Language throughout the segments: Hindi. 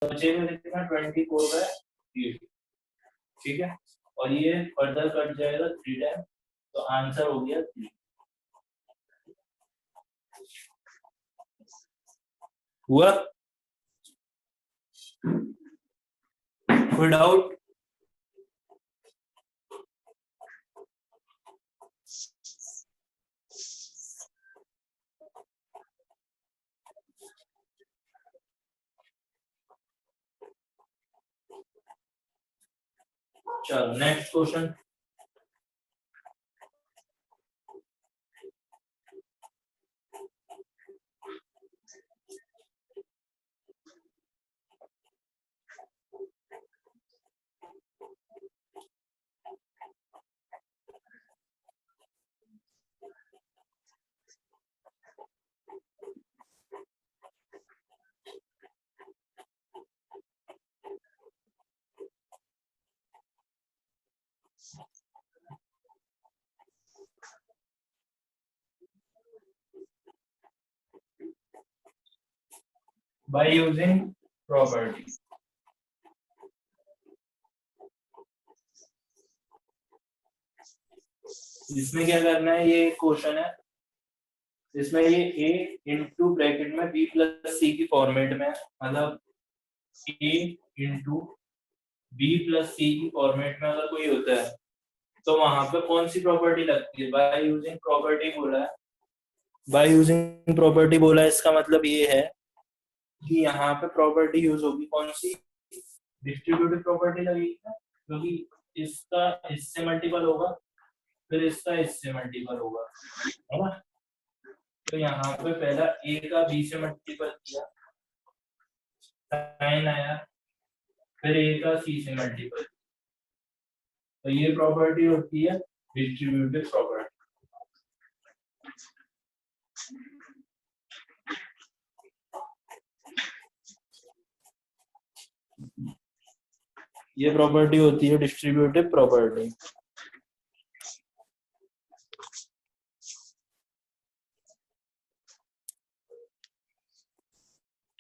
बचेगा कितना 24/3, ठीक है, और ये फर्दर कट जाएगा 3 टाइम, तो आंसर हो गया 3। हुआ कोई डाउट? चलो next question. by using property, इसमें क्या करना है, ये क्वेश्चन है, इसमें ये a इंटू ब्रैकेट में b प्लस सी की फॉर्मेट में, मतलब a इंटू b प्लस सी की फॉर्मेट में अगर कोई होता है तो वहां पे कौन सी प्रॉपर्टी लगती है, बाय यूजिंग प्रॉपर्टी बोला है। बाय यूजिंग प्रॉपर्टी बोला है, इसका मतलब ये है कि यहाँ पे प्रॉपर्टी यूज होगी कौन सी, डिस्ट्रीब्यूटिव प्रॉपर्टी लगेगी ना, क्योंकि इसका इससे मल्टीपल होगा, फिर इसका इससे मल्टीपल होगा, है ना। तो यहाँ पे पहला a का b से मल्टीपल किया, साइन आया, फिर a का c से मल्टीपल, तो ये प्रॉपर्टी होती है डिस्ट्रीब्यूटिव प्रॉपर्टी। ये प्रॉपर्टी होती है डिस्ट्रीब्यूटिव प्रॉपर्टी।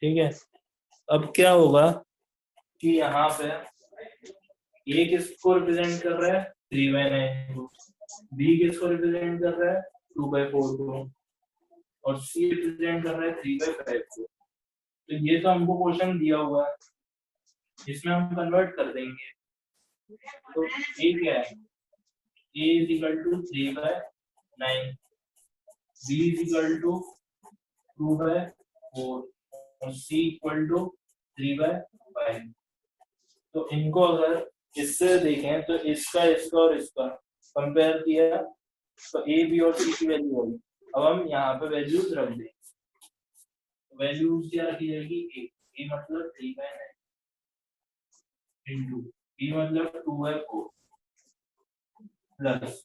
ठीक है, अब क्या होगा कि यहाँ पे a किसको रिप्रेजेंट कर रहा है 3/9 को, b किसको रिप्रेजेंट कर रहा है 2/4 को, और c रिप्रेजेंट कर रहा है 3/5 को। तो ये तो हमको क्वेश्चन दिया हुआ है, इसमें हम कन्वर्ट कर देंगे। तो a क्या है, a is equal to 3/9, b is equal to 2/4 और c इक्वल टू 3/5। तो इनको अगर इससे देखें तो इसका इसका और इसका कंपेयर किया तो ए बी और सी की वैल्यू होगी। अब हम यहाँ पे वैल्यूज रख देंगे, वैल्यूज क्या रखी जाएगी, ए मतलब 3/9 इंटू बी मतलब 2/4 प्लस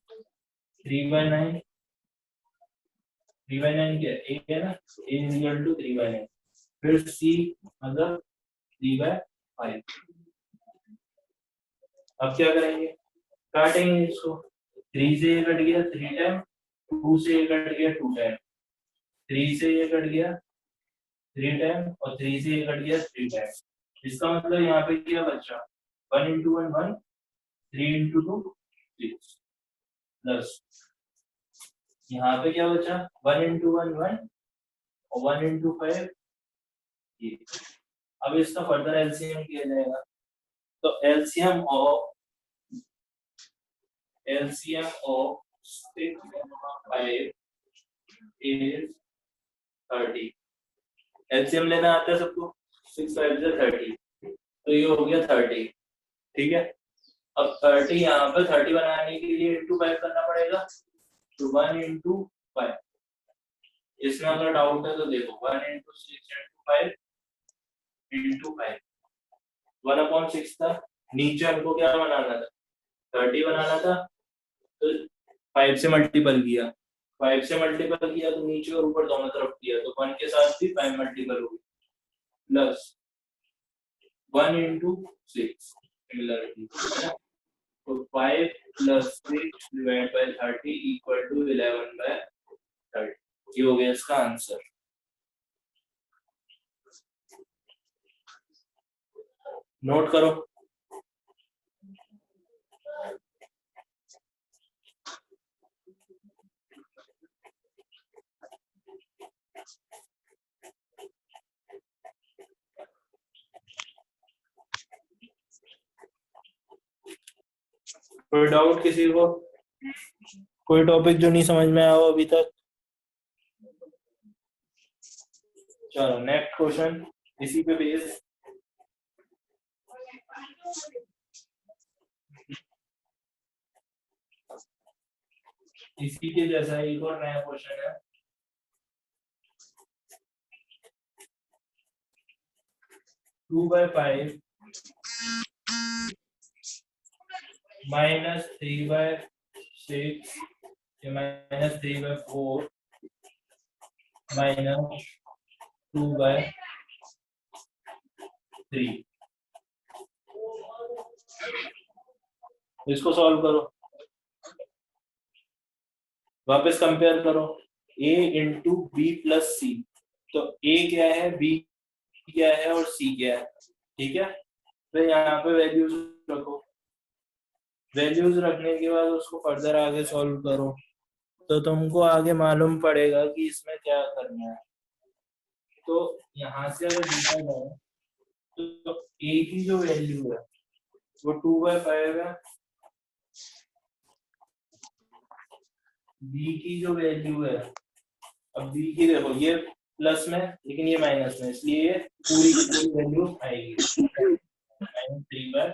3/9, 3/9 क्या है, है ना, ए इज इक्वल टू 3/9, फिर सी मतलब 3/5। अब क्या करेंगे, काटेंगे इसको, 3 से ये कट गया 3 टाइम, 2 से ये कट गया 2 टाइम, 3 से ये कट गया 3 टाइम, और 3 से ये कट गया 3 टाइम। इसका मतलब यहाँ पे क्या बचा, 1 इंटू 1 1, 3 इंटू 2 6, प्लस यहाँ पे क्या बचा 1 इंटू 1 1 और 1 इंटू 5 ये। अब इसका फर्दर एलसीएम किया जाएगा, तो एलसीएम ऑफ 6 5 इज 30। एलसीएम लेना आता है सबको, 6 5 से 30, तो ये हो गया 30। ठीक है, अब 30 यहाँ पर 30 बनाने के लिए इंटू 5 करना पड़ेगा, तो 1 इंटू 5। इसमें अगर डाउट है तो देखो 1 इंटू 6 इंटू 5 इंटू 5, 1/6 था, नीचे हमको क्या बनाना था 30 बनाना था, तो 5 से मल्टीपल किया, 5 से मल्टीपल किया तो नीचे और ऊपर दोनों तरफ किया, तो 1 के साथ भी 5 मल्टीपल हो गया, प्लस 1 इंटू 6 सिमिलरिटी, तो 5 plus 6 divide by 30 equal to 11/30। ये हो गया इसका आंसर। नोट करो। कोई डाउट किसी को? कोई टॉपिक जो नहीं समझ में आया हो अभी तक? चलो नेक्स्ट क्वेश्चन इसी पे बेस। इसी के जैसा एक और नया क्वेश्चन है। Two by five minus 3/6 minus 3/4 minus 2/3। इसको सॉल्व करो, वापस कंपेयर करो a इंटू बी प्लस सी। तो a क्या है, b क्या है और c क्या है। ठीक है, तो यहाँ पे वैल्यूज रखो। वैल्यूज रखने के बाद उसको फर्दर आगे सॉल्व करो, तो तुमको आगे मालूम पड़ेगा कि इसमें क्या करना है। तो यहाँ से अगर देखा जाए तो a की जो वैल्यू है वो 2/5 है, b की जो वैल्यू है, अब b की देखो ये प्लस में लेकिन ये माइनस में, इसलिए ये पूरी की पूरी वैल्यू आएगी -3/4।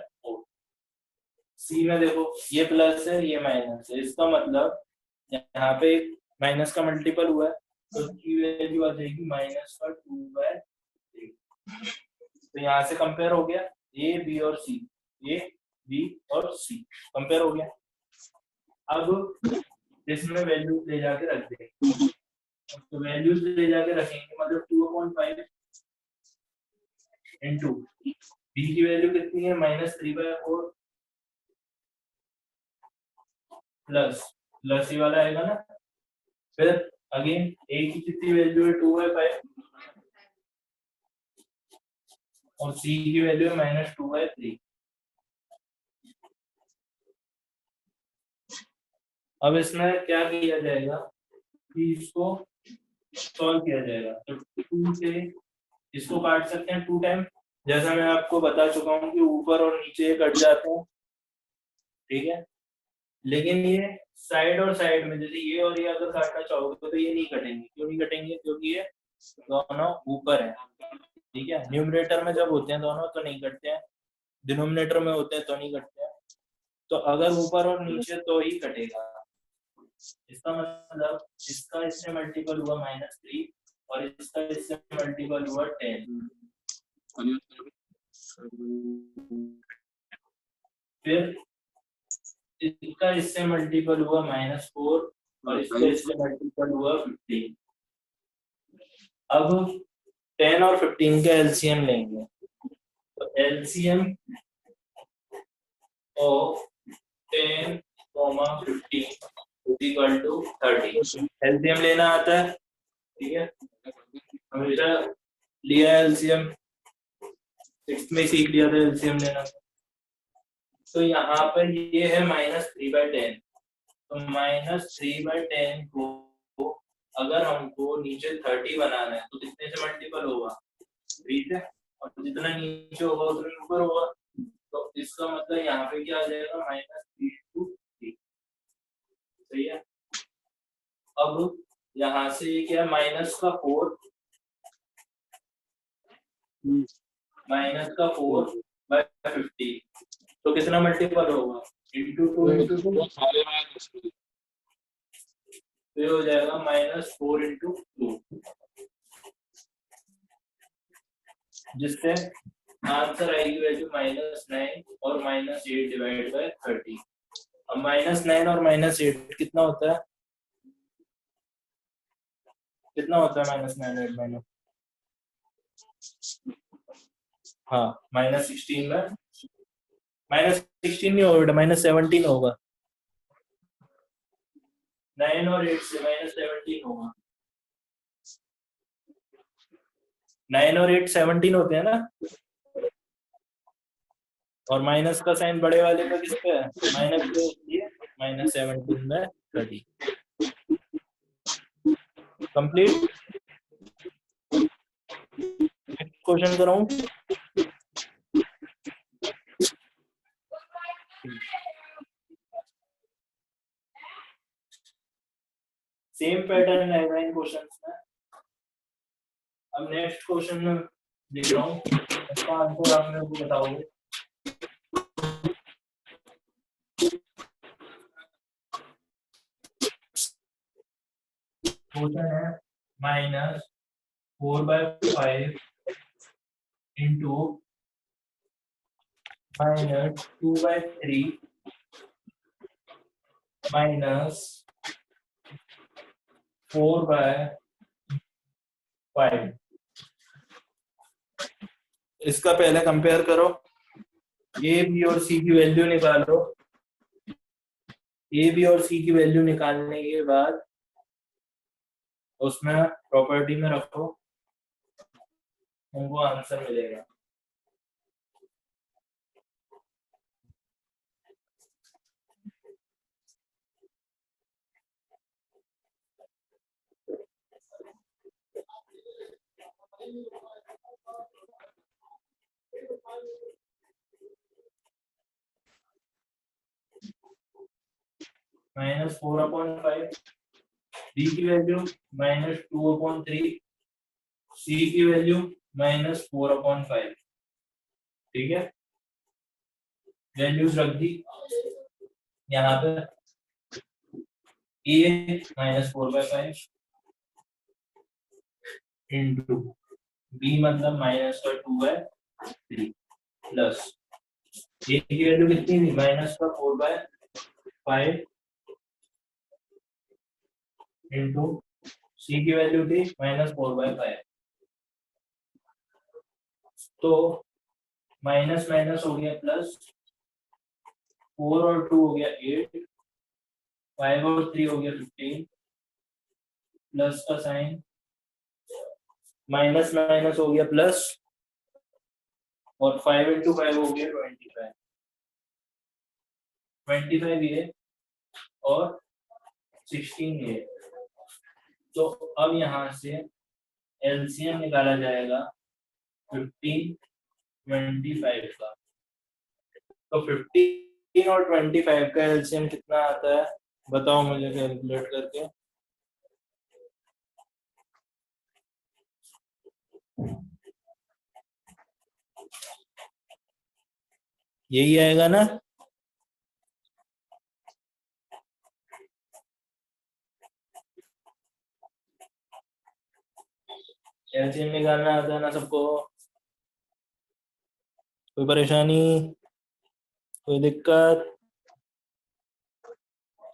सी में देखो ये प्लस है ये माइनस है, इसका मतलब यहाँ पे माइनस का मल्टीपल हुआ है तो की वैल्यू आ जाएगी -2/3। तो यहाँ से कंपेयर हो गया ए बी और सी, ए बी और सी कंपेयर हो गया। अब इसमें वैल्यू ले जाके रख देंगे, तो वैल्यूज ले जाके रखेंगे मतलब 2/5 इंटू बी की वैल्यू कितनी है -3/4 प्लस ये वाला आएगा ना। फिर अगेन ए की कितनी वैल्यू है 2/5 और सी की वैल्यू है -2/3। अब इसमें क्या किया जाएगा कि इसको सॉल्व किया जाएगा। तो 2 से इसको काट सकते हैं 2 टाइम, जैसा मैं आपको बता चुका हूँ कि ऊपर और नीचे कट जाते हैं। ठीक है, लेकिन ये साइड और साइड में जैसे ये और ये अगर काटना चाहोगे तो ये नहीं कटेंगे। क्यों नहीं कटेंगे? क्योंकि ये दोनों ऊपर है। ठीक है, न्यूमरेटर में जब होते हैं दोनों तो नहीं कटते हैं, डिनोमिनेटर में होते हैं तो नहीं कटते हैं। तो अगर ऊपर और नीचे तो ही कटेगा। इसका मतलब इसका इससे मल्टीपल हुआ -3 और इसका इससे मल्टीपल हुआ 10। फिर इसका इससे मल्टीपल हुआ -4 और इसका इससे मल्टीपल हुआ 15। अब 10 और 15 का एलसीएम लेंगे, तो LCM of 10, 15 equal to 30। LCM लेना आता है, ठीक है, हमेशा लिया एलसीएम, 6th में सीख लिया था एलसीएम लेना। तो यहाँ पर ये है -3/10, तो -3/10 को अगर हमको नीचे 30 बनाना है तो कितने से मल्टीपल होगा? 3 से, और जितना नीचे होगा उतना ऊपर होगा। तो इसका मतलब यहाँ पे क्या आ जाएगा -3/3। सही है। अब यहाँ से ये क्या है -4 -4/50, तो कितना मल्टीपल होगा? इंटू 2 इंटू 2, तो हो जाएगा -4 इंटू 2, जिससे आंसर आएगी वैल्यू -9 और -8 डिवाइड बाय 30। अब -9 और -8 कितना होता है? कितना होता है -9 8 हाँ -16 -16 नहीं होगा, -17 होगा। 9 और 8 से -17 होगा। 9 और 8 17 होते हैं ना। और माइनस का साइन बड़े वाले का किस पे है, माइनस पे, इसलिए -17/30। कंप्लीट। नेक्स्ट क्वेश्चन कराऊं। सेम पैटर्न रहेगा इन क्वेश्चंस में। अब नेक्स्ट क्वेश्चन लिख रहा हूँ, इसका आंसर आप मेरे को बताओगे। क्वेश्चन है -4/5 इंटू -2/3 -4/5। इसका पहले कंपेयर करो, ए बी और सी की वैल्यू निकालो। ए बी और सी की वैल्यू निकालने के बाद उसमें प्रॉपर्टी में रखो, उनको आंसर मिलेगा। -4/5, डी की वैल्यू -2/3, सी की वैल्यू -4/5। ठीक है, वैल्यूज रख दी यहाँ पे। ए -4/5 इंटू बी मतलब -2/3 प्लस ए की वैल्यू कितनी थी, -4/5 इंटू सी की वैल्यू थी -4/5। तो माइनस माइनस हो गया प्लस, 4 और 2 हो गया 8, 5 और 3 हो गया 15, प्लस का साइन, माइनस माइनस हो गया प्लस, और 5 इंटू 5 हो गया 25। 25 ये और 16 ये। तो अब यहाँ से एलसीएम निकाला जाएगा 15 25 का। तो 15 और 25 का एलसीएम कितना आता है, बताओ मुझे कैलकुलेट करके। यही आएगा ना। एलसीएम निकालना आता है ना सबको, कोई परेशानी, कोई दिक्कत।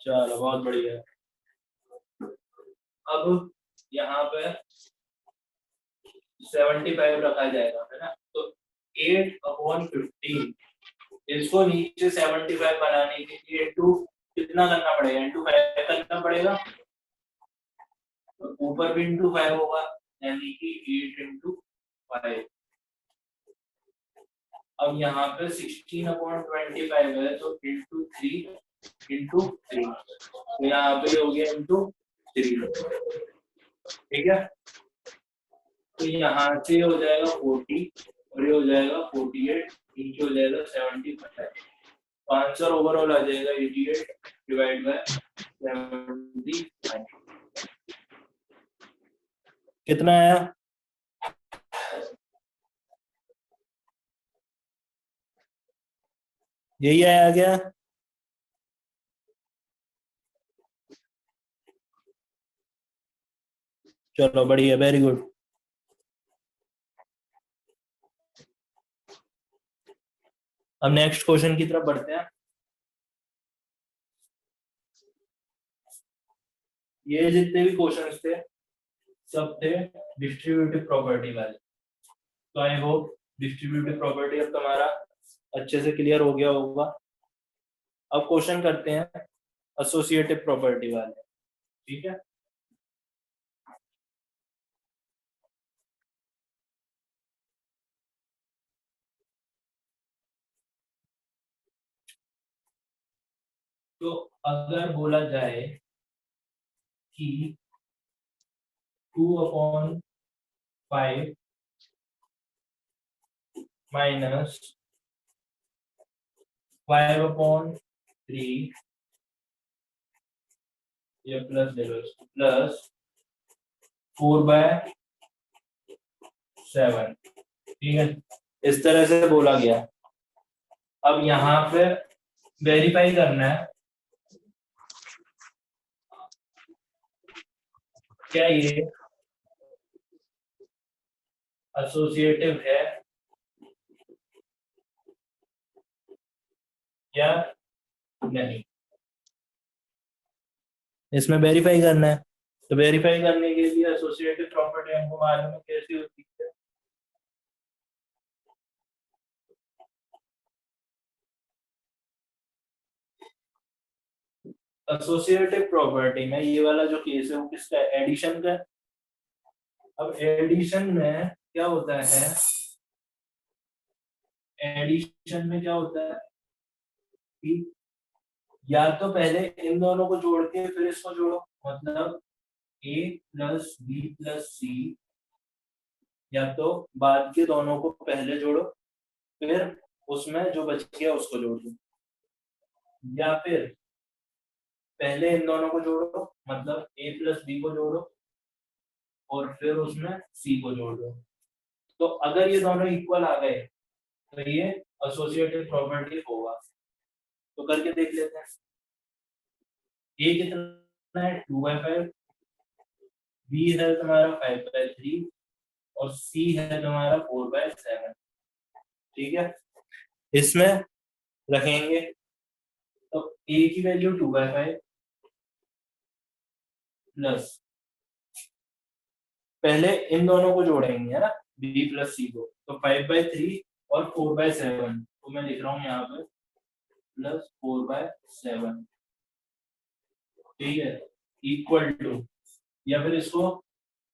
चलो बहुत बढ़िया। अब यहाँ पे 75 रखा जाएगा, है ना। तो 8/15, इसको नीचे 75 बनाने के लिए इंटू कितना करना पड़ेगा, इंटू 5 करना पड़ेगा। तो ऊपर भी इंटू 5 होगा, यानी कि 8 इंटू 5। अब यहाँ पे 16/25 है, तो इंटू 3 तो यहाँ पे हो गया इंटू 3। ठीक है, तो यहाँ से हो जाएगा 40 और ये हो जाएगा 48, नीचे हो जाएगा 75। तो आंसर ओवरऑल आ जाएगा 88 डिवाइड बाय 75। कितना आया, यही आया क्या। चलो बढ़िया, वेरी गुड। अब नेक्स्ट क्वेश्चन की तरफ बढ़ते हैं। ये जितने भी क्वेश्चंस थे सब थे डिस्ट्रीब्यूटिव प्रॉपर्टी वाले। तो आई होप डिस्ट्रीब्यूटिव प्रॉपर्टी अब तुम्हारा अच्छे से क्लियर हो गया होगा। अब क्वेश्चन करते हैं एसोसिएटिव प्रॉपर्टी वाले। ठीक है, तो अगर बोला जाए कि 2/5 माइनस 5/3 या प्लस 4/7, ठीक है, इस तरह से बोला गया। अब यहाँ पे वेरीफाई करना है क्या ये एसोसिएटिव है या नहीं, इसमें वेरीफाई करना है। तो वेरीफाई करने के लिए एसोसिएटिव प्रॉपर्टी हमको मालूम है कैसी होती है। एसोसिएटिव प्रॉपर्टी में ये वाला जो केस है वो किसका है, एडिशन का है। अब एडिशन में क्या होता है, एडिशन में क्या होता है कि या तो पहले इन दोनों को जोड़ के फिर इसको जोड़ो, मतलब a प्लस बी प्लस सी, या तो बाद के दोनों को पहले जोड़ो फिर उसमें जो बच गया उसको जोड़ दो, या फिर पहले इन दोनों को जोड़ो मतलब a प्लस बी को जोड़ो और फिर उसमें c को जोड़ दो। तो अगर ये दोनों इक्वल आ गए तो ये एसोसिएटिव प्रॉपर्टी होगा। तो करके देख लेते हैं। a कितना है 2/5, b है तुम्हारा 5/3 और c है तुम्हारा 4/7, ठीक है। इसमें रखेंगे तो a की वैल्यू 2/5 प्लस, पहले इन दोनों को जोड़ेंगे है ना, b प्लस c को, तो 5/3 और 4/7, तो मैं लिख रहा हूँ यहाँ पे प्लस 4/7, ठीक है, इक्वल टू, या फिर इसको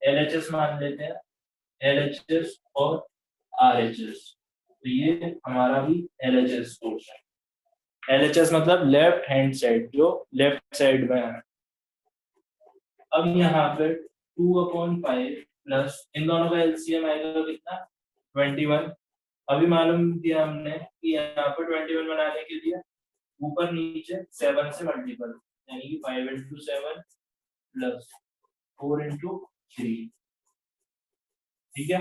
LHS मान लेते हैं, LHS और RHS, तो ये हमारा भी LHS कोर्स है। LHS मतलब लेफ्ट हैंड साइड, जो लेफ्ट साइड में है। अब यहाँ पे 2/5 प्लस इन दोनों का एलसीएम आएगा कितना 21। अभी मालूम दिया हमने कि यहाँ पर 21 बनाने के लिए ऊपर नीचे 7 से मल्टीपल, यानी कि 5/7 प्लस 4/3, ठीक है।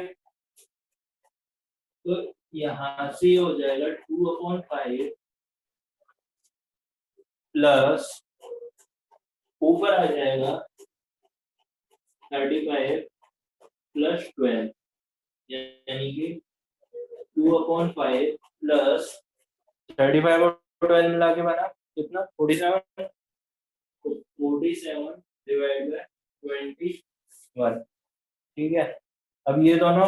तो यहाँ से हो जाएगा 2/5 प्लस ऊपर आ जाएगा 35 प्लस 12, यानी कि 2/5 प्लस 35 और 12 मिला के बना कितना 47, 47 डिवाइड बाय 21, ठीक है। अब ये दोनों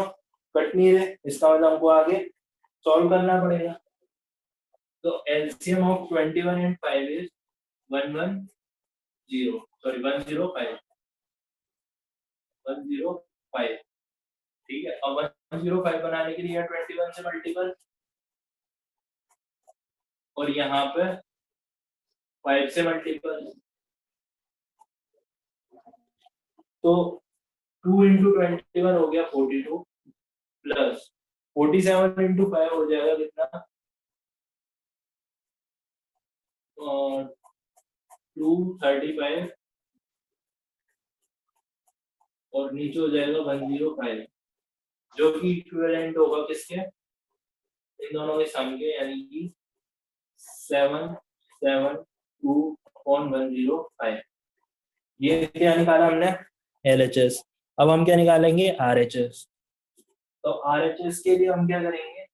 कट नहीं रहे, इसका मतलब हमको आगे सॉल्व करना पड़ेगा। तो LCM of 21 and 5 is 110, sorry 105, 105, ठीक है। अब 105 बनाने के लिए 21 से मल्टीपल और यहाँ पे 5 से मल्टीपल, तो 2 × 21 हो गया 42 प्लस 47 × 5 हो जाएगा कितना 235 और नीचे हो जाएगा 105, जो कि इक्विवेलेंट होगा किसके, इन दोनों के सम के, यानी कि 772/105। ये क्या निकाला हमने LHS। अब हम क्या निकालेंगे RHS। तो RHS के लिए हम क्या करेंगे,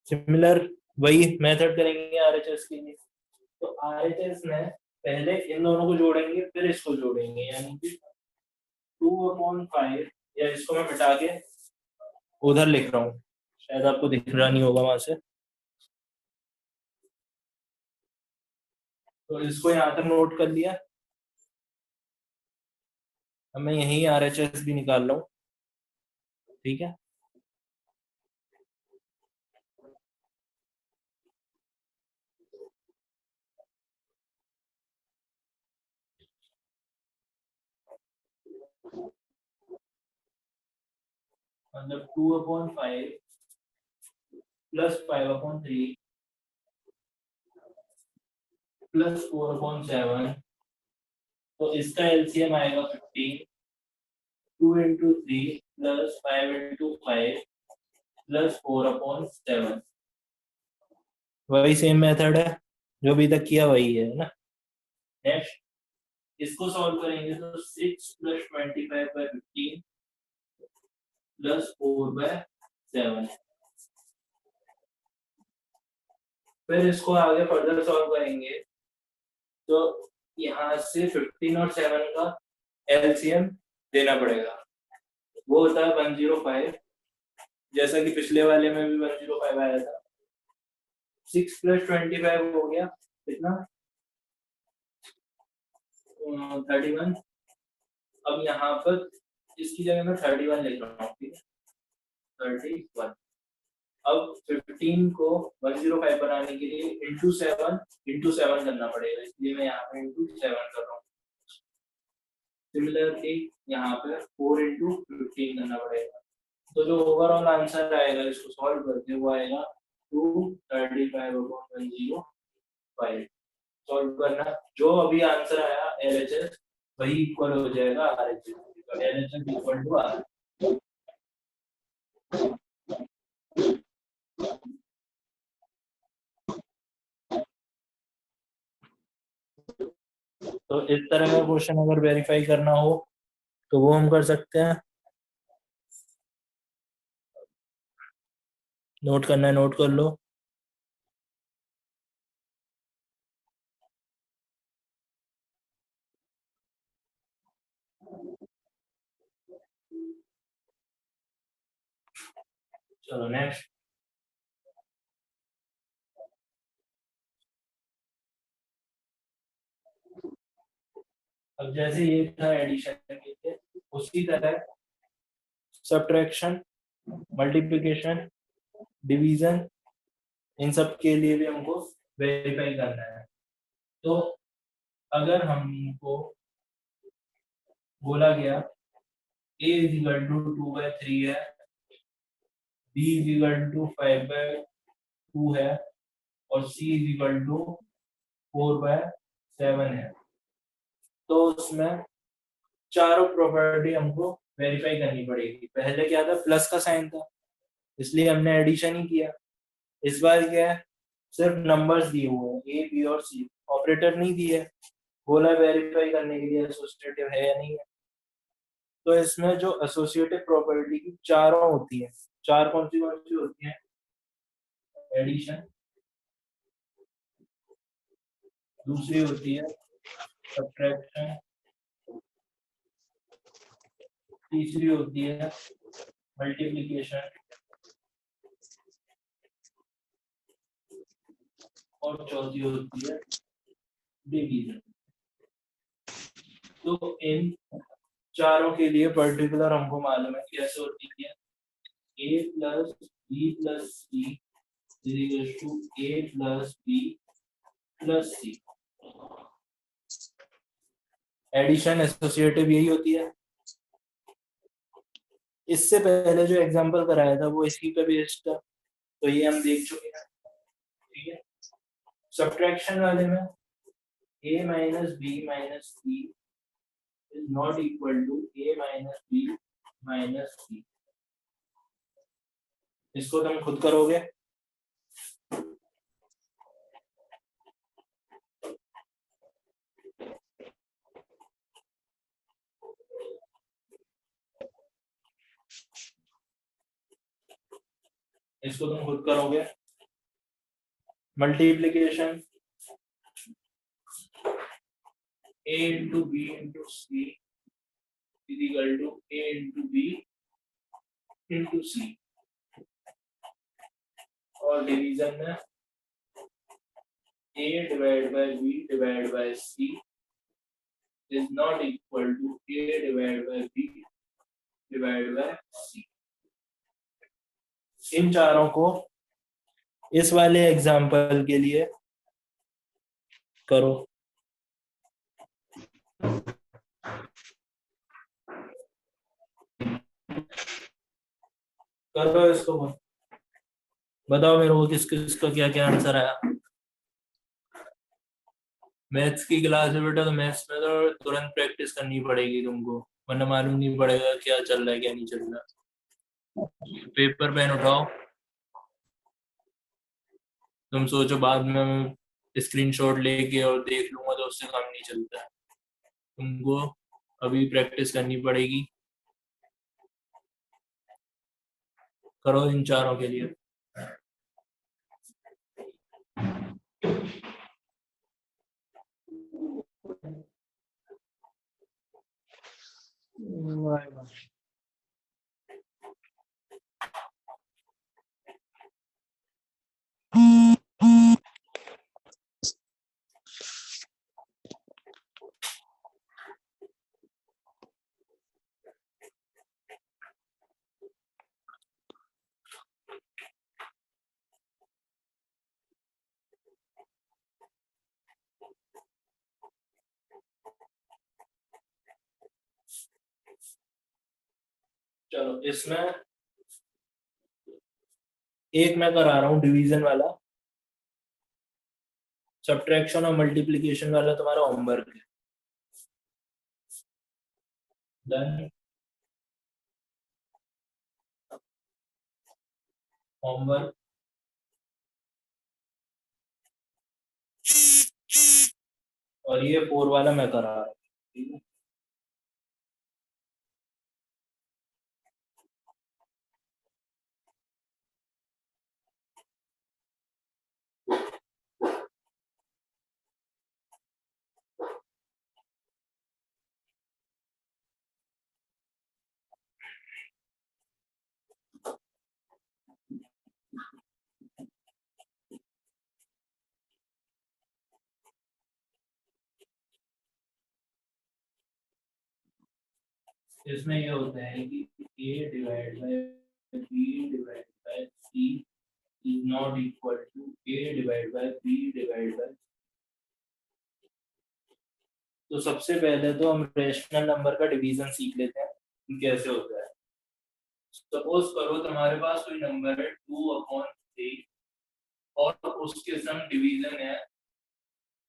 सिमिलर वही मेथड करेंगे RHS के लिए। तो RHS में पहले इन दोनों को जोड़ेंगे फिर इसको जोड़ेंगे, यानी कि 2/5, या इसको मैं मिटा के उधर लिख रहा हूँ, शायद आपको दिख रहा नहीं होगा वहां से, तो इसको यहाँ तक नोट कर लिया। अब मैं यही RHS भी निकाल रहा हूँ, ठीक है। मतलब 2/5 प्लस 5/3 प्लस 4/7, तो इसका एलसीएम आएगा 15। 2 × 3 प्लस 5 × 5 प्लस 4/7। वही सेम मेथड है जो अभी तक किया, वही है ना। नेक्स्ट इसको सॉल्व करेंगे तो 6 + 25/15 प्लस 4/7। फिर इसको आगे फर्दर सॉल्व करेंगे तो यहाँ से 15 और 7 का एलसीएम देना पड़ेगा। वो होता है 105, जैसा कि पिछले वाले में भी 105 आया था। 6 + 25 हो गया कितना, 31। अब यहाँ पर इसकी जगह मैं 31 लिख रहा हूँ, ठीक है, 31। अब 15 को 105 बनाने के लिए ×7 करना पड़ेगा, इसलिए मैं यहाँ पे ×7 कर रहा हूँ। सिमिलरली यहाँ पे 4 × 15 करना पड़ेगा। तो जो ओवरऑल आंसर आएगा इसको सॉल्व करके वो आएगा 235/105। सॉल्व करना, जो अभी आंसर आया LHS वही इक्वल हो जाएगा RHS, तो LHS इक्वल टू R। तो इस तरह का क्वेश्चन अगर वेरीफाई करना हो तो वो हम कर सकते हैं। नोट करना है, नोट कर लो। चलो नेक्स्ट। अब जैसे ये था एडिशन के लिए, उसी तरह सब्ट्रैक्शन, मल्टीप्लिकेशन, डिवीजन, इन सब के लिए भी हमको वेरीफाई करना है। तो अगर हमको बोला गया a = 2/3 है, b = 5/2 है और c = 4/7 है, तो उसमें चारों प्रॉपर्टी हमको वेरीफाई करनी पड़ेगी। पहले क्या था, प्लस का साइन था, इसलिए हमने एडिशन ही किया। इस बार क्या है, सिर्फ नंबर्स दिए हुए हैं ए बी और सी, ऑपरेटर नहीं दिए। बोला वेरीफाई करने के लिए एसोसिएटिव है या नहीं है। तो इसमें जो एसोसिएटिव प्रॉपर्टी की चारों होती है, चार कौन सी होती है, एडिशन, दूसरी होती है सब्ट्रैक्शन, तीसरी होती है मल्टीप्लिकेशन और चौथी होती है डिवीजन। तो इन चारों के लिए पर्टिकुलर हमको मालूम है कैसे होती है। a + b + c = a + b + c। Addition associative यही होती है। इससे पहले जो एग्जांपल कराया था वो इसी पे बेस्ड था, तो ये हम देख चुके हैं, ठीक है। सब्ट्रैक्शन वाले में a - b - c is not equal to a - b - c। इसको तुम खुद करोगे। इसको तुम खुद करोगे। Multiplication a × b × c = a × b × c, और डिवीजन में a / b / c is not equal to a / b / c। इन चारों को इस वाले एग्जाम्पल के लिए करो। करो इसको, बताओ मेरे को किस किस का क्या क्या आंसर आया। मैथ्स की क्लास है बेटा, तो मैथ्स में तो तुरंत प्रैक्टिस करनी पड़ेगी तुमको, वरना मालूम नहीं पड़ेगा क्या चल रहा है क्या नहीं चल रहा। पेपर पेन उठाओ, तुम सोचो बाद में स्क्रीनशॉट लेके और देख लूंगा तो उससे काम नहीं चलता है। तुमको अभी प्रैक्टिस करनी पड़ेगी। करो इन चारों के लिए। चलो इसमें एक मैं करा रहा हूँ डिवीजन वाला, सब्ट्रैक्शन और मल्टीप्लिकेशन वाला तुम्हारा होमवर्क है। डन। होमवर्क और ये 4 वाला मैं करा रहा हूँ, ठीक है। इसमें ये होता है कि a divide by b divide by c is not equal to a divide by b divide by. तो सबसे पहले तो हम रेशनल नंबर का डिवीजन सीख लेते हैं कि कैसे होता है। सपोज करो तुम्हारे पास कोई नंबर है 2/3 और उसके सम डिवीजन है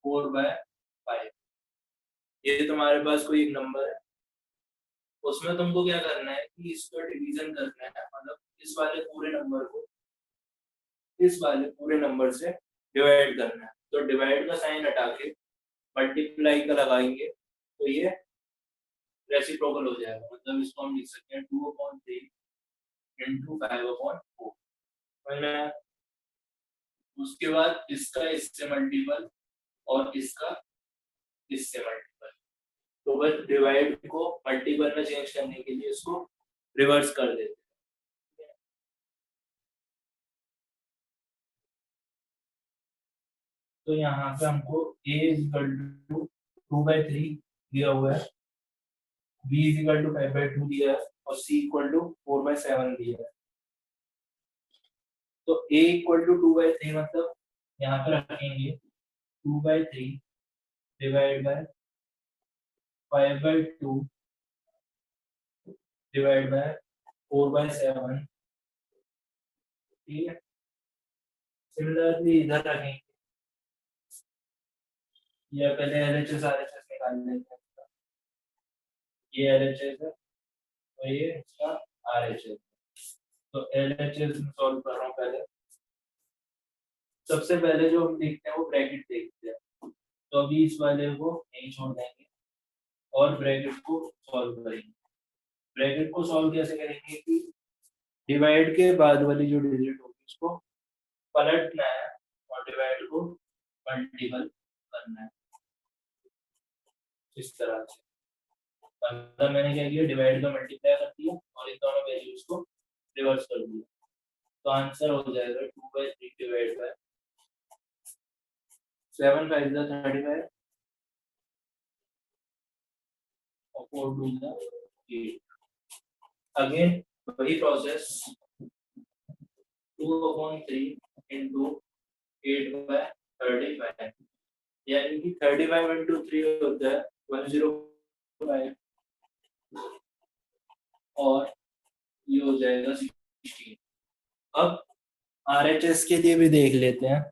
4/5। ये तुम्हारे पास कोई एक नंबर है, उसमें तुमको क्या करना है कि इसका डिवीजन करना है, मतलब इस वाले पूरे नंबर को इस वाले पूरे नंबर से डिवाइड करना है। तो डिवाइड का साइन हटा के मल्टीप्लाई का लगाएंगे तो ये रेसिप्रोकल हो जाएगा, मतलब इसको हम लिख सकते हैं 2/3 इंटू 5/4। मैंने उसके बाद इसका इससे मल्टीपल और इसका इससे मल्टीपल, तो बस डिवाइड को मल्टीपल में चेंज करने के लिए इसको रिवर्स कर देते हैं। तो यहाँ पे हमको a इक्वल टू 2/3 दिया हुआ है, b इक्वल टू 5/2 दिया है और c इक्वल टू 4/7 दिया है। तो a इक्वल टू 2/3 मतलब यहाँ पे रखेंगे 2/3 डिवाइड बाय 5/2 डिवाइड बाय 4/7, ठीक है। सिमिलरली इधर रखेंगे, या पहले LHS RHS निकाल लेते हैं। ये LHS है और ये इसका RHS। तो LHS में सॉल्व कर रहा हूँ पहले। सबसे पहले जो हम देखते हैं वो ब्रैकेट देखते हैं, तो अभी इस वाले को नहीं छोड़ देंगे और ब्रैकेट को सॉल्व करेंगे। ब्रैकेट को सॉल्व कैसे करेंगे कि डिवाइड के बाद वाली जो डिजिट होगी उसको पलटना है और डिवाइड को मल्टीपल करना है, इस तरह से। मतलब मैंने क्या किया, डिवाइड का मल्टीप्लाई कर दिया और इन दोनों वैल्यूज को रिवर्स कर दिया, तो आंसर हो जाएगा 2/3 डिवाइड बाय 7 5 is 35 और 4 2 is 8। अगेन वही प्रोसेस 2/3 into 8/35, यानी कि 35 into 3 होता है 105 और ये हो जाएगा 60। अब RHS के लिए भी देख लेते हैं।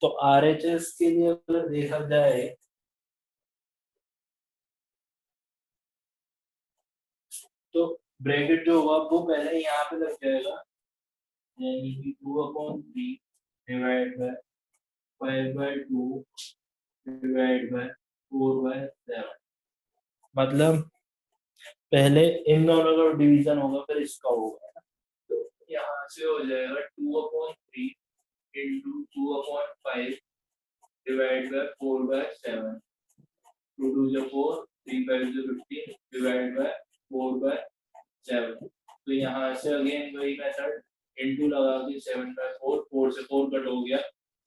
तो RHS के लिए अगर देखा जाए तो ब्रैकेट जो होगा वो पहले यहाँ पे लग जाएगा, यानी कि 2/3 डिवाइड बाय 5/2 डिवाइड बाय 4/7। मतलब पहले इन दोनों का डिवीजन होगा फिर इसका होगा, है ना। तो यहाँ से हो जाएगा 2/3 इंटू 2/5 डिवाइड बाय 4/7। 2 2 जो 4, 3 5 जो 15 डिवाइड बाय 4/7। तो यहाँ से अगेन वही मेथड, इंटू लगा के 7/4, 4 से 4 कट हो गया,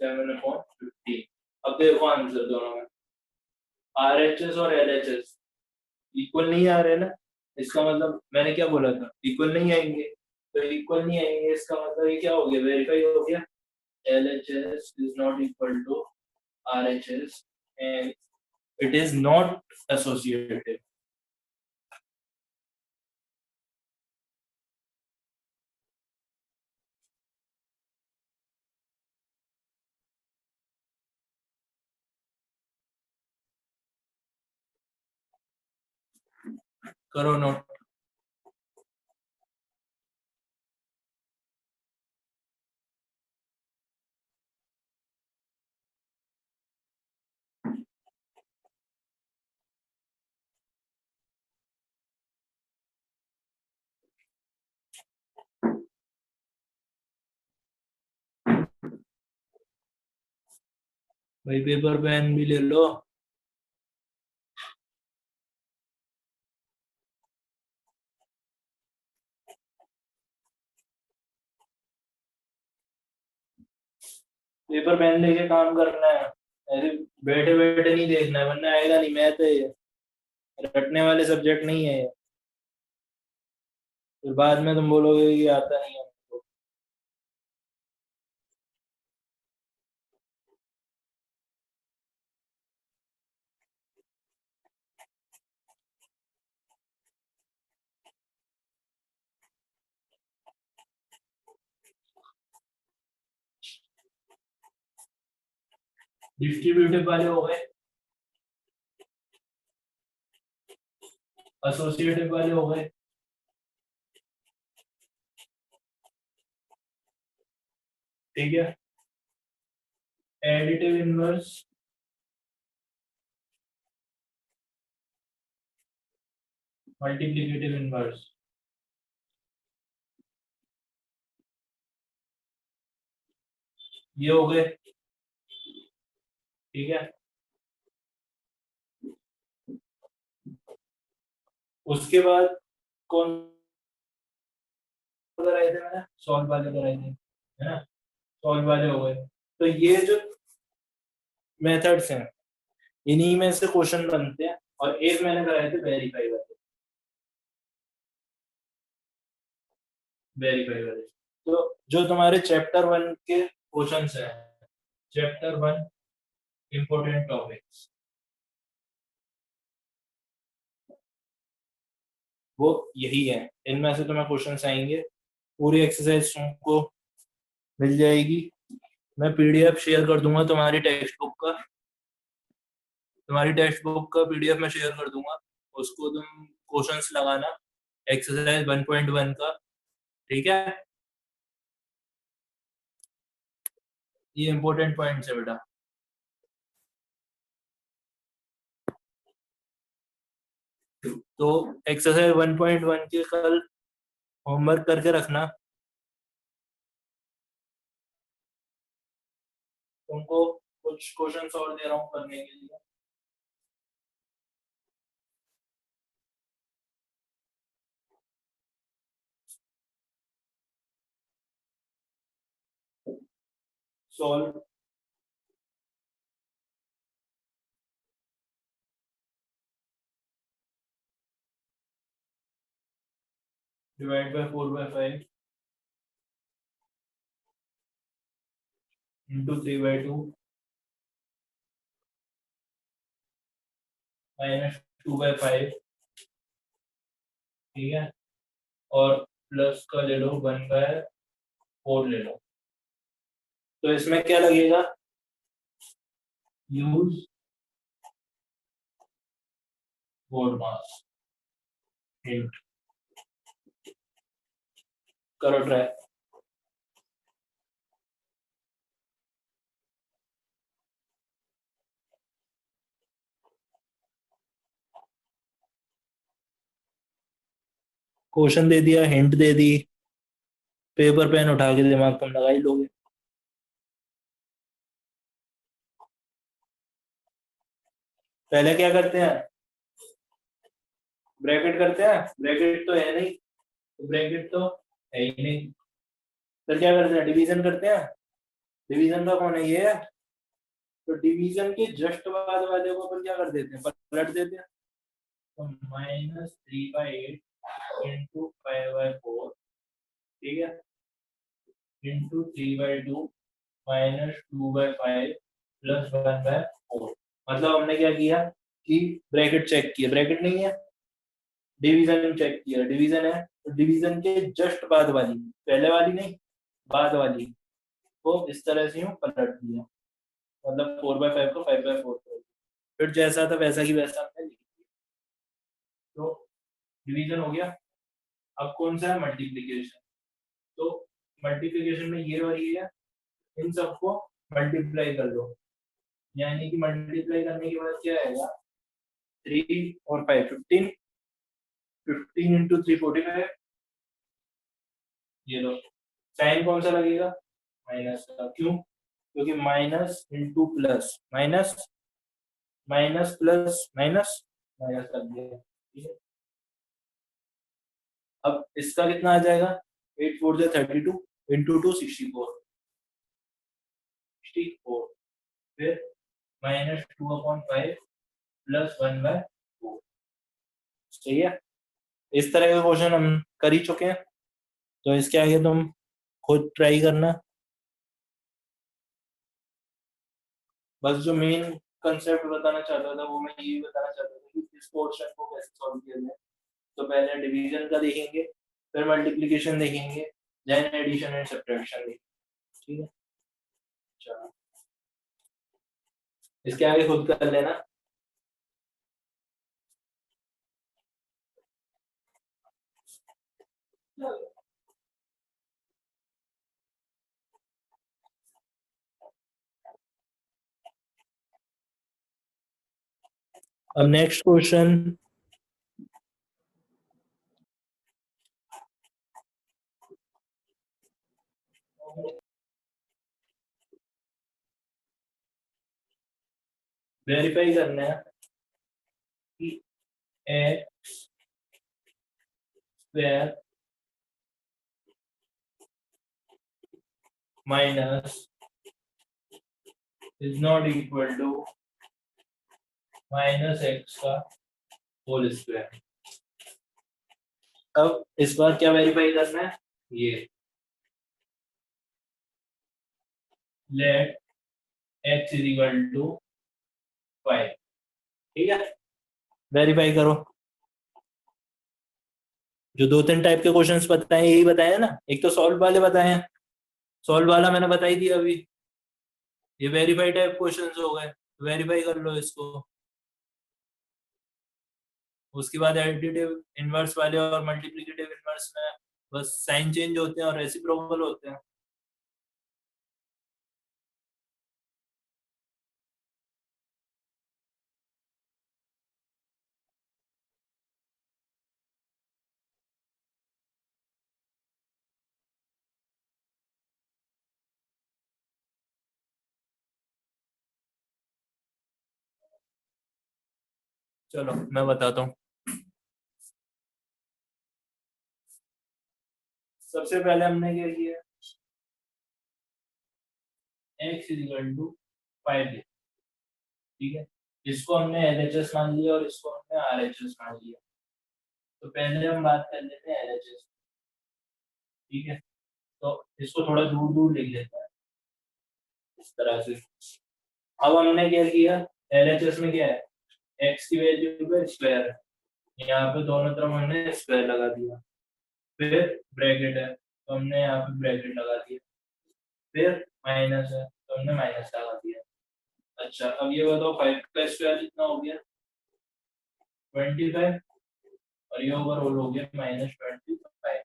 7/15। अब देखो आंसर दोनों में RHS और LHS इक्वल नहीं आ रहे ना, इसका मतलब मैंने क्या बोला था, इक्वल नहीं आएंगे। तो इक्वल नहीं आएंगे इसका मतलब ये क्या हो गया, वेरीफाई हो गया। LHS is not equal to RHS and it is not associative। करो नोट। भाई पेपर पेन भी ले लो। पेपर पेन लेके काम करना है, ऐसे बैठे बैठे नहीं देखना है वरना आएगा नहीं। मैथ है ये, रटने वाले सब्जेक्ट नहीं है ये। फिर बाद में तुम बोलोगे कि आता नहीं है हमको। डिस्ट्रीब्यूटिव वाले हो गए, एसोसिएटिव वाले हो गए, ठीक है। एडिटिव इनवर्स, मल्टीप्लिकेटिव इनवर्स, ये हो गए, ठीक है। उसके बाद कौन कराए थे मैंने, सॉल्व वाले कराए थे, है ना। सॉल्व वाले हो गए। तो ये जो मेथड्स हैं इन्हीं में से क्वेश्चन बनते हैं। और एक मैंने कराए थे वेरीफाई वाले, वेरीफाई वाले। तो जो तुम्हारे चैप्टर 1 के क्वेश्चंस हैं, चैप्टर 1 इंपॉर्टेंट टॉपिक्स, वो यही है। इनमें से तुम्हें क्वेश्चंस आएंगे, पूरी एक्सरसाइज तुमको मिल जाएगी। मैं पीडीएफ शेयर कर दूंगा तुम्हारी टेक्स्ट बुक का, तुम्हारी टेक्स्ट बुक का पीडीएफ में शेयर कर दूंगा। उसको तुम क्वेश्चंस लगाना एक्सरसाइज 1.1 का, ठीक है। ये इंपॉर्टेंट पॉइंट्स है बेटा। तो एक्सरसाइज 1.1 के कल होमवर्क करके रखना। तुमको कुछ क्वेश्चंस और दे रहा हूँ करने के लिए। सॉल्व डिवाइड बाय 4/5 इंटू 3/2 -2/5, ठीक है। और प्लस का ले लो 1/4 ले लो। तो इसमें क्या लगेगा, यूज बोर्ड मास, हिंट करो ट्राई। क्वेश्चन दे दिया, हिंट दे दी, पेपर पेन उठा के दिमाग तुम लगा ही लोगे। पहले क्या करते हैं, ब्रैकेट करते हैं, ब्रैकेट तो है नहीं, तो ब्रैकेट तो है ही नहीं, फिर क्या करते हैं, डिवीजन करते हैं। डिवीजन का कौन है, ये है। तो डिवीजन के जस्ट बाद वाले को अपन क्या कर देते हैं, पलट देते हैं। तो -3/8 इंटू 5/4, ठीक है, इंटू 3/2 -2/5 प्लस 1/4। मतलब हमने क्या किया कि ब्रैकेट चेक किया, ब्रैकेट नहीं है, डिवीजन चेक किया, डिवीजन है, तो डिवीजन के जस्ट बाद वाली, पहले वाली नहीं, बाद वाली को इस तरह से यूं पलट दिया, मतलब 4/5 को 5/4 कर दिया। फिर जैसा था वैसा की वैसा हमने लिख दिया। तो डिवीजन हो गया। अब कौन सा है, मल्टीप्लीकेशन। तो मल्टीप्लीकेशन में ये और ये है, इन सबको मल्टीप्लाई कर लो, यानी कि मल्टीप्लाई करने के बाद क्या आएगा, 3 और 5 15, 15 इंटू 3 45। ये लो, साइन कौन सा लगेगा, माइनस का, क्यों, क्योंकि minus into plus, minus minus plus minus, minus लग गया, ठीक है। अब इसका कितना आ जाएगा, 8 4 जा 32 इंटू 2 64, फिर -2/5 प्लस 1/4। सही है। इस तरह के क्वेश्चन हम कर ही चुके हैं, तो इसके आगे तुम खुद ट्राई करना। बस जो मेन कंसेप्ट बताना चाहता था वो मैं यही बताना चाहता था कि इस पोर्शन को कैसे सॉल्व किया जाए। तो पहले डिवीजन का देखेंगे, फिर मल्टीप्लिकेशन देखेंगे, देन एडिशन एंड सब्ट्रैक्शन देखेंगे, ठीक है। चलो इसके आगे खुद कर लेना। अब नेक्स्ट क्वेश्चन, वेरीफाई करना है कि x square minus is not equal to -x का होल स्क्वायर। अब इस बार क्या वेरीफाई करना है, ये let x is equal to 5, ठीक है। वेरीफाई करो। जो 2 3 टाइप के क्वेश्चंस बताए यही बताया ना, एक तो सॉल्व वाले बताए हैं, सॉल्व वाला मैंने बता ही दिया अभी, ये वेरीफाई टाइप क्वेश्चंस हो गए, वेरीफाई कर लो इसको। उसके बाद एडिटिव इनवर्स वाले और मल्टीप्लिकेटिव इनवर्स में बस साइन चेंज होते हैं और रेसिप्रोकल होते हैं। चलो मैं बताता हूँ। सबसे पहले हमने क्या किया, x इज इक्वल टू 5, ठीक है। इसको हमने LHS मान लिया और इसको हमने RHS मान लिया। तो पहले हम बात कर लेते हैं LHS, ठीक है। तो इसको थोड़ा दूर दूर लिख लेते हैं इस तरह से। अब हमने क्या किया, LHS में क्या है, x की वैल्यू पे स्क्वायर है, यहाँ पे दोनों तरफ हमने स्क्वायर लगा दिया, फिर ब्रैकेट है तो हमने यहाँ पे ब्रैकेट लगा दिया, फिर माइनस है तो हमने माइनस लगा दिया। अच्छा अब ये बताओ 5 का स्क्वायर कितना हो गया 25, और ये ओवरऑल हो गया -25।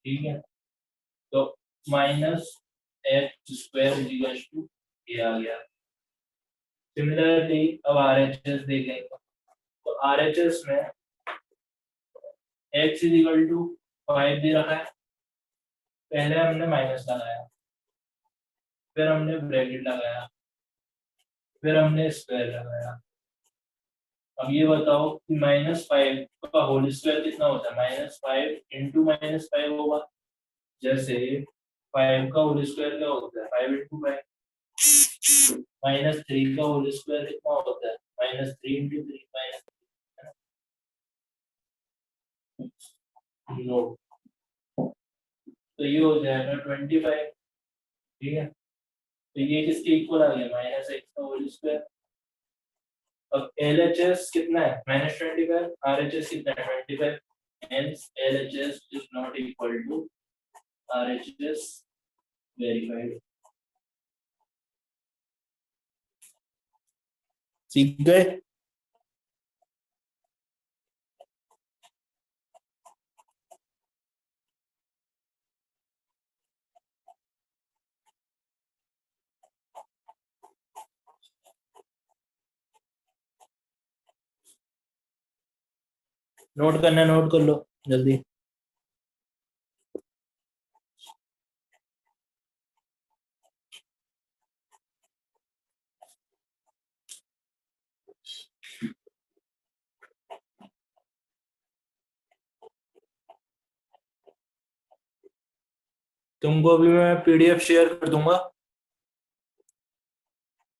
ठीक है, तो -x² ये आ गया। सिमिलरली अब RHS देखेंगे, तो RHS में x=5 दे रखा है, पहले हमने माइनस लगाया, फिर हमने ब्रैकेट लगाया, फिर हमने स्क्वायर लगाया। अब ये बताओ कि -5 का होल स्क्वायर कितना होता है, -5 इंटू -5 होगा। जैसे 5 का होल स्क्वायर क्या होता है 5 इंटू 5। -3 का होल स्क्वायर कितना होता है -3 इंटू 3 नो, तो ये हो जाएगा 25। ठीक है, तो ये किसके इक्वल आ गया -x का होल स्क्वायर। अब LHS कितना है -25, RHS कितना है 25, hence LHS is not equal to RHS verified. सीख गए। नोट करना नोट कर लो जल्दी। तुमको अभी मैं PDF शेयर कर दूंगा,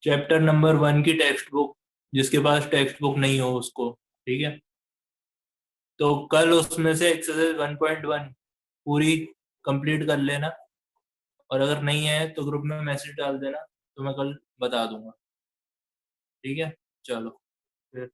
चैप्टर नंबर 1 की टेक्स्ट बुक, जिसके पास टेक्स्ट बुक नहीं हो उसको। ठीक है, तो कल उसमें से एक्सरसाइज 1.1 पूरी कंप्लीट कर लेना, और अगर नहीं है तो ग्रुप में मैसेज डाल देना, तो मैं कल बता दूंगा। ठीक है, चलो फिर।